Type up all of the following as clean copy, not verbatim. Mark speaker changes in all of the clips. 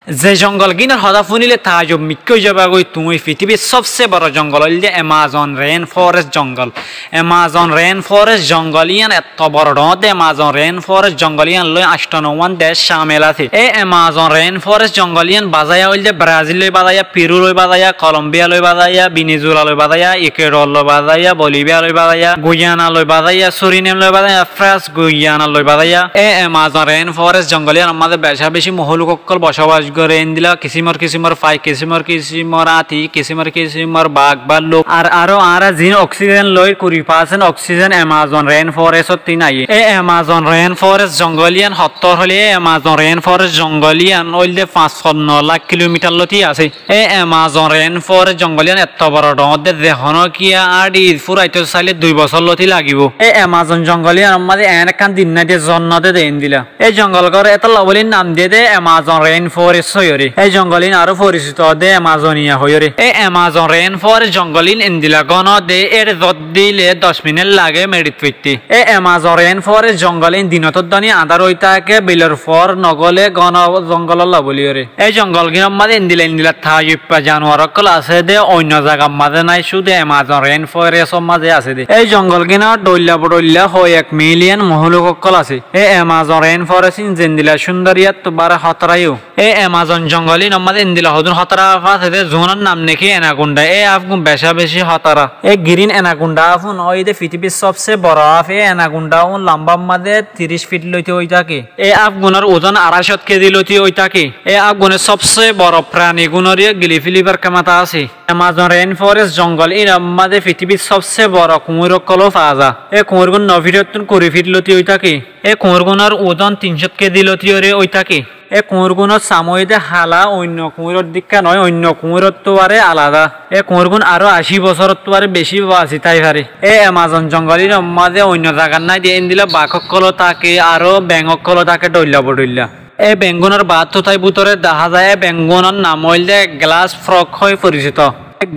Speaker 1: যে জঙ্গল কিনার হদা ফুনিলে তাজব মিক্কই যাবা গই তুমি পৃথিবীর সবচেয়ে বড় জঙ্গল হল যে অ্যামাজন রেন ফরেস্ট জঙ্গল। অ্যামাজন রেন ফরেস্ট জঙ্গল ইয়ান এত বড় ডতে অ্যামাজন রেন ফরেস্ট জঙ্গল ইয়ান লই 98 দেশ শামিল আছে। এই অ্যামাজন রেন ফরেস্ট জঙ্গল ইয়ান বাজায়া হল যে ব্রাজিল লই বাজায়া, পেরু লই বাজায়া, কলম্বিয়া লই বাজায়া, ভেনেজুয়েলা লই বাজায়া, ইকুয়েডর লই বাজায়া, বলিভিয়া লই বাজায়া, গুয়ানা লই বাজায়া, সুরিনেম লই বাজায়া, ফ্রান্স গুয়ানা লই বাজায়া। এই অ্যামাজন রেন ফরেস্ট জঙ্গল ইয়ান আমাদের বেশি মহলুককল বসবাস করে এন্দিলা কিসিমর ফাই কিসিমর আতি কিসিমর বাঘ ভাল্লুক আর আরো জিন অক্সিজেন লই 20% অক্সিজেন অ্যামাজন রেন ফরেস্টত তিনাই। এই অ্যামাজন রেন ফরেস্ট জঙ্গলিয়ান 70 হলে অ্যামাজন রেন ফরেস্ট জঙ্গলিয়ান হইলে 5-6 লাখ কিলোমিটার লতি আছে। এই অ্যামাজন রেন ফরেস্ট জঙ্গলিয়ান এত বড় ডতে দেহন কিয়া আর ফুরাইতে চাইলে 2 বছর লতি লাগিব। এই অ্যামাজন জঙ্গলিয়ান আমাদের এনকান দিন না দিয়ে জন্নতে দেন দিলা। এই জঙ্গলগর এত লবলির নাম দিয়ে দে অ্যামাজন রেন ফরেস্ট হয়রে। এই জঙ্গলিন আরো পরিচিত দে অ্যামাজনিয়া হয়রে। এই অ্যামাজন রেন ফরেস্ট জঙ্গলিন ইন্দিলা গণ দে এর যত দিলে 10 মিনিট লাগে মেডিট ফিরতে। এই অ্যামাজন রেন ফরেস্ট জঙ্গলিন দিনতর দনি আধার হইতাকে বিলর ফর নগলে গণ জঙ্গল লাবলিয়রে। এই জঙ্গল গিন আমাদের ইন্দিলা থাইপা জানোয়ার কল আছে দে অন্য জায়গা মাঝে নাই, শুধু অ্যামাজন রেন ফরেস্ট মাঝে আছে দে। এই জঙ্গল গিনা ডইলা বড়ইলা হয় 1 মিলিয়ন মহলুক কল আছে। এই অ্যামাজন রেন ফরেস্ট ইন্দিলা সুন্দরিয়াত তো বারে হতরাইও। এই অ্যামাজন জঙ্গলিন আমাদের ইন্দিলা হদুন হতরা আছে দে জোনার নাম নাকি এনাকুন্ডা। এই আফগুন বেশি হতরা। এই গ্রিন এনাকুন্ডা আফুন ওই দে পৃথিবীর সবচেয়ে বড় আফ। এই এনাকুন্ডা লম্বা মাঝে 30 ফিট লইতে ওই থাকে। এই আফগুনের ওজন 250 কেজি লইতে ওই থাকে। এই আফগুনের সবচেয়ে বড় প্রাণী গুণরিয়া গিলি ফিলিবার ক্ষমতা আছে। অ্যামাজন রেন ফরেস্ট জঙ্গল এর আমাদের পৃথিবীর সবচেয়ে বড় কুমির কলও পাওয়া যায়। এই কুমিরগুন 9 ফিট 20 ফিট লইতে ওই থাকে। এই কুমিরগুনের ওজন 300 কেজি লইতে ওই থাকে। এই কুমিরগুনের সাময়িতে হালা অন্য কুমিরের দিকা নয়, অন্য কুমিরের তো আরে আলাদা। এই কুমিরগুন আরো 80 বছরের তো আরে বেশি বাঁচি তাই পারে। এই অ্যামাজন জঙ্গলের মাঝে অন্য জায়গার নাই দিয়ে দিলে বাঘকল থাকে আরো ব্যাঙকল থাকে ডইলা বডইলা। এই বেঙ্গনের বাদ তো তাই ভিতরে দেখা যায়। বেঙ্গনের নাম হইলে গ্লাস ফ্রগ হয়ে পরিচিত।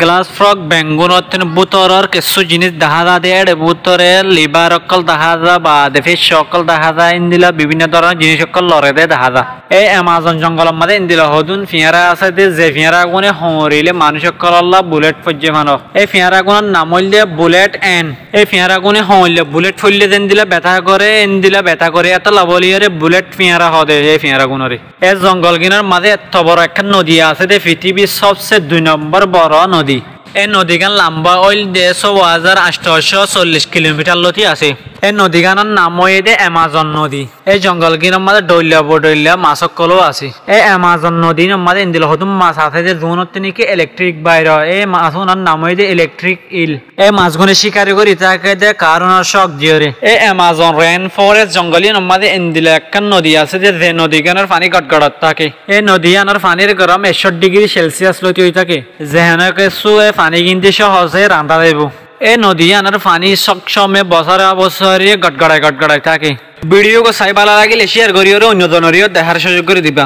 Speaker 1: গ্লাস ফ্রগ বেঙ্গনত বুতরের কিছু জিনিস দেখা যায় দে বুতরে লিভার অকল দেখা যায় বা ফিশ অকল দেখা যায়। ইন্দিলা বিভিন্ন ধরনের জিনিস অকল লড়ে দে দেখা যায়। এই অ্যামাজন জঙ্গলের মধ্যে ইন্দিলা হদুন ফিয়ারা আছে দে যে ফিয়ারা গুনে হরিলে মানুষ অকল বুলেট ফজ্জে মানক। এই ফিয়ারা গুণের নাম হইলে বুলেট এন। এই ফিয়ারা গুনে হইলে বুলেট ফললে দেন দিলা ব্যথা করে ইন্দিলা ব্যথা করে এত লাভলিয়ারে বুলেট ফিয়ারা হদে এই ফিয়ারা গুণরে। এই জঙ্গল গিনার মাঝে এত বড় একটা নদী আছে দে পৃথিবীর সবচেয়ে 2 নম্বর বড় নদী। এই নদীগান লম্বা হইল 1,840 কিলোমিটার লতি আছে। এই নদীগানের নাম হয়ে দে অ্যামাজন নদী। এই জঙ্গল গিনার মাঝে ডইলা বডইলা মাছক কলও আছে। এই অ্যামাজন নদীর মাঝে ইন্দিল হতুম মাছ আছে যে জোনত নাকি ইলেকট্রিক বাইর। এই মাছগুলোর নাম হয়ে দে ইলেকট্রিক ইল। এই মাছগুলো শিকারি করি তাকে দে কারণের শখ জিওরে। এই অ্যামাজন রেন ফরেস্ট জঙ্গলের মাঝে ইন্দিল একটা নদী আছে যে নদীগানের পানি গটগড়াত থাকে। এই নদীগানের পানির গরম 61 ডিগ্রি সেলসিয়াস লতি হয়ে থাকে। যেহেনকে পানি কিনতে সহজে রান্না দেব। এই নদী আনার পানি সবসময় বছরে গটগড়ায় থাকে। ভিডিও চাই ভালো লাগিলে শেয়ার করিও অন্য জনেরও দেখার সুযোগ করে দিবা।